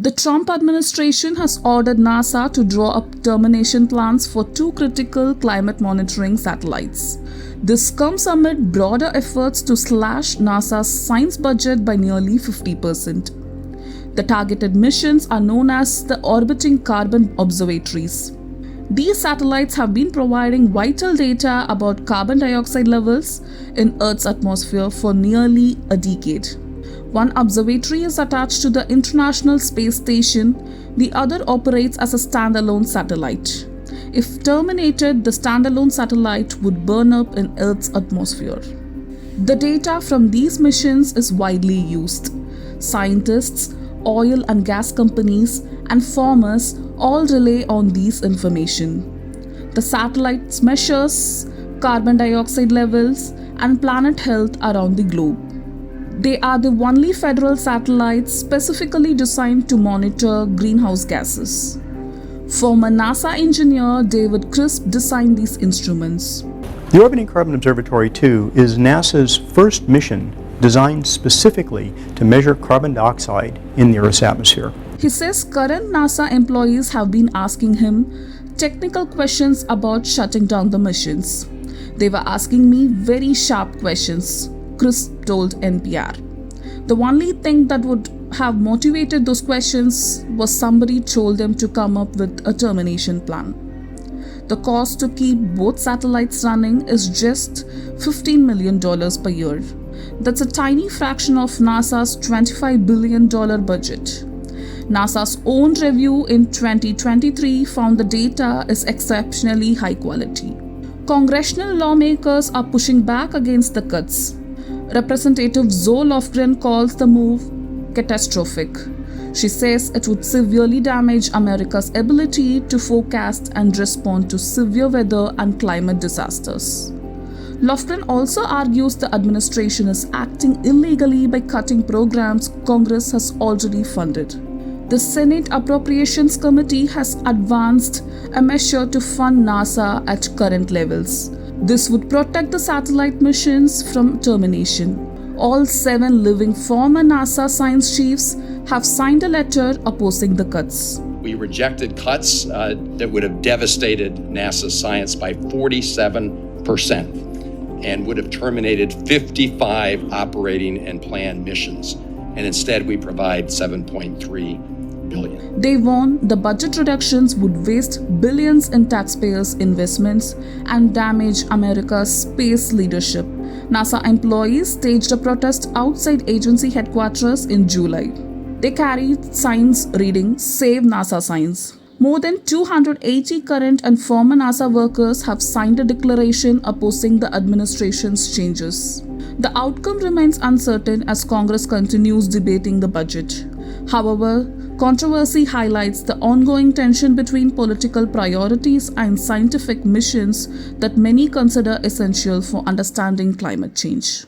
The Trump administration has ordered NASA to draw up termination plans for 2 critical climate monitoring satellites. This comes amid broader efforts to slash NASA's science budget by nearly 50%. The targeted missions are known as the Orbiting Carbon Observatories. These satellites have been providing vital data about carbon dioxide levels in Earth's atmosphere for nearly a decade. One observatory is attached to the International Space Station, the other operates as a standalone satellite. If terminated, the standalone satellite would burn up in Earth's atmosphere. The data from these missions is widely used. Scientists, oil and gas companies, and farmers all rely on these information. The satellites measures carbon dioxide levels and planet health around the globe. They are the only federal satellites specifically designed to monitor greenhouse gases. Former NASA engineer David Crisp designed these instruments. The Orbiting Carbon Observatory 2 is NASA's first mission designed specifically to measure carbon dioxide in the Earth's atmosphere. He says current NASA employees have been asking him technical questions about shutting down the missions. They were asking me very sharp questions, Crisp told NPR. The only thing that would have motivated those questions was somebody told them to come up with a termination plan. The cost to keep both satellites running is just $15 million per year. That's a tiny fraction of NASA's $25 billion budget. NASA's own review in 2023 found the data is exceptionally high quality. Congressional lawmakers are pushing back against the cuts. Representative Zoe Lofgren calls the move catastrophic. She says it would severely damage America's ability to forecast and respond to severe weather and climate disasters. Lofgren also argues the administration is acting illegally by cutting programs Congress has already funded. The Senate Appropriations Committee has advanced a measure to fund NASA at current levels. This would protect the satellite missions from termination. All 7 living former NASA science chiefs have signed a letter opposing the cuts. We rejected cuts that would have devastated NASA's science by 47% and would have terminated 55 operating and planned missions. And instead, we provide $7.3 billion. They warn the budget reductions would waste billions in taxpayers' investments and damage America's space leadership. NASA employees staged a protest outside agency headquarters in July. They carried signs reading "Save NASA Science." More than 280 current and former NASA workers have signed a declaration opposing the administration's changes. The outcome remains uncertain as Congress continues debating the budget. However, controversy highlights the ongoing tension between political priorities and scientific missions that many consider essential for understanding climate change.